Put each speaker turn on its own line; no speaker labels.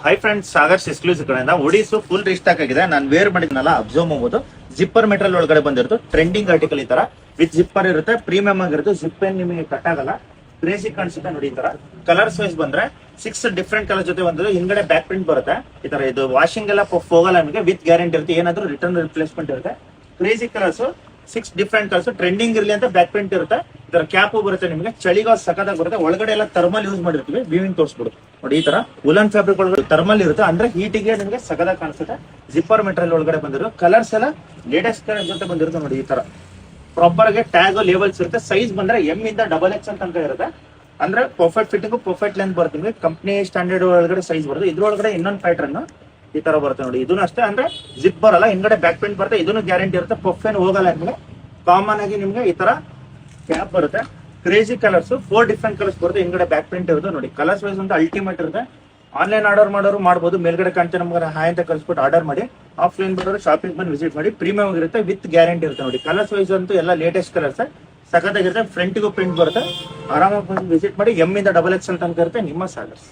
Hi friends, ಸಾಗರ್ಸ್ exclusive ಕಡೆಯಿಂದ ಒಡಿಸು full restock ಆಗಿದೆ. ನಾನು ವೇರ್ ಮಾಡಿದ್ನಲ್ಲ, ಅಬ್ಸರ್ವ್ ಮಾಡಬಹುದು. ಜಿಪ್ಪರ್ ಮೆಟೀರಿಯಲ್ ಒಳಗಡೆ ಬಂದಿರುತ್ತೆ. ಟ್ರೆಂಡಿಂಗ್ ಆರ್ಟಿಕಲ್ ಈ ತರ ವಿತ್ ಜಿಪ್ಪರ್ ಇರುತ್ತೆ. ಪ್ರೀಮಿಯಂ ಆಗಿರುತ್ತೆ. ಜಿಪ್ ಏನ್ ನಿಮಗೆ ಕಟ್ ಆಗಲ್ಲ, ಕ್ರೇಜಿ ಕಾಣಿಸುತ್ತೆ ನೋಡಿ. ಈ ತರ ಕಲರ್ಸ್ ವೈಸ್ ಬಂದ್ರೆ 6 ಡಿಫ್ರೆಂಟ್ ಕಲರ್ ಜೊತೆ ಬಂದ್ರೆ ಹಿಂಗಡೆ ಬ್ಯಾಕ್ ಪ್ರಿಂಟ್ ಬರುತ್ತೆ. ಈ ತರ ಇದು ವಾಷಿಂಗ್ ಎಲ್ಲ ಹೋಗಲ್ಲ ನಿಮಗೆ. ವಿತ್ ಗ್ಯಾರಂಟಿ ಇರುತ್ತೆ. ಏನಾದ್ರೂ ರಿಟರ್ನ್ ರಿಪ್ಲೇಸ್ಮೆಂಟ್ ಇರುತ್ತೆ. Crazy colours 6 different colours. Trending ಇರಲಿ ಅಂತ ಬ್ಯಾಕ್ ಪ್ರಿಂಟ್ ಇರುತ್ತೆ. ಇದರ ಕ್ಯಾಪ್ ಬರುತ್ತೆ ನಿಮಗೆ. ಚಳಿಗಾಲ ಸಖತ್ತಾಗಿ ಬರುತ್ತೆ. ಒಳಗಡೆ ಎಲ್ಲ ಥರ್ಮಲ್ ಯೂಸ್ ಮಾಡಿರ್ತೀವಿ. ವೀವಿಂಗ್ ತೋರಿಸ್ಬಿಡು ನೋಡಿ. ಈ ತರ ಉಲನ್ ಫ್ಯಾಬ್ರಿಕ್ ಒಳಗಡೆ ಥರ್ಮಲ್ ಇರುತ್ತೆ. ಅಂದ್ರೆ ಹೀಟಿಗೆ ನಿಮಗೆ ಸಖತ್ತಾಗಿ ಕಾಣಿಸುತ್ತೆ. ಜಿಪ್ಪರ್ ಮೆಟೀರಿಯಲ್ ಒಳಗಡೆ ಬಂದಿರೋ ಕಲರ್ಸ್ ಎಲ್ಲ ಲೇಟೆಸ್ಟ್ ಕಲರ್ ಜೊತೆ ಬಂದಿರುತ್ತೆ ನೋಡಿ. ಈ ತರ ಪ್ರಾಪರ್ ಆಗಿ ಟ್ಯಾಗ್ ಲೇಬಲ್ಸ್ ಇರುತ್ತೆ. ಸೈಜ್ ಬಂದ್ರೆ ಎಂ ಇಂದ XXL ತನಕ ಇರುತ್ತೆ. ಅಂದ್ರೆ ಪರ್ಫೆಕ್ಟ್ ಫಿಟ್ಟಿಂಗ್, ಪರ್ಫೆಕ್ಟ್ ಲೆಂತ್ ಬರುತ್ತೆ ನಿಮಗೆ. ಕಂಪ್ನಿ ಸ್ಟ್ಯಾಂಡರ್ಡ್ ಒಳಗಡೆ ಸೈಜ್ ಬರುತ್ತೆ. ಇದ್ರೊಳಗಡೆ ಇನ್ನೊಂದು ಪ್ಯಾಟರ್ನ್ ಈ ತರ ಬರುತ್ತೆ ನೋಡಿ. ಇದನ್ನು ಅಷ್ಟೇ, ಅಂದ್ರೆ ಜಿಪ್ ಬರಲ್ಲ, ಹಿಂಗಡೆ ಬ್ಯಾಕ್ ಪ್ರಿಂಟ್ ಬರುತ್ತೆ. ಇದನ್ನು ಗ್ಯಾರಂಟಿ ಇರುತ್ತೆ. ಪಫ್ ಏನು ಹೋಗಲ್ಲ ನಿಮಗೆ. ಕಾಮನ್ ಆಗಿ ನಿಮ್ಗೆ ಈ ತರ ಕ್ಯಾಪ್ ಬರುತ್ತೆ. ಕ್ರೇಜಿ ಕಲರ್ಸ್ 4 ಡಿಫ್ರೆಂಟ್ ಕಲರ್ಸ್ ಬರುತ್ತೆ. ಹಿಂಗಡೆ ಬ್ಯಾಕ್ ಪ್ರಿಂಟ್ ಇರುತ್ತೆ ನೋಡಿ. ಕಲರ್ಸ್ ವೈಸ್ ಅಂತ ಅಲ್ಟಿಮೇಟ್ ಇರುತ್ತೆ. ಆನ್ಲೈನ್ ಆರ್ಡರ್ ಮಾಡೋರು ಮಾಡ್ಬೋದು. ಮೇಲ್ಗಡೆ ಕಾಣ್ತಾ ನಮ್ಗೆ ಹಾಯ್ ಅಂತ ಕಳ್ಸ್ಬಿಟ್ಟು ಆರ್ಡರ್ ಮಾಡಿ. ಆಫ್ಲೈನ್ ಬರೋರು ಶಾಪಿಂಗ್ ಬಂದು ವಿಸಿಟ್ ಮಾಡಿ. ಪ್ರೀಮಿಯಂ ಇರುತ್ತೆ. ವಿತ್ ಗ್ಯಾರಂಟಿ ಇರುತ್ತೆ ನೋಡಿ. ಕಲರ್ಸ್ ವೈಸ್ ಅಂತೂ ಎಲ್ಲ ಲೇಟೆಸ್ಟ್ ಕಲರ್ಸ್ ಸಖತ್ತಾಗಿರುತ್ತೆ. ಫ್ರಂಟಿಗೂ ಪ್ರಿಂಟ್ ಬರುತ್ತೆ. ಆರಾಮಾಗಿ ಬಂದು ವಿಸಿಟ್ ಮಾಡಿ. ಎಂ ಇಂದ XXL ತನಕ ಇರುತ್ತೆ. ನಿಮ್ಮ ಸಾಗರ್ಸ್.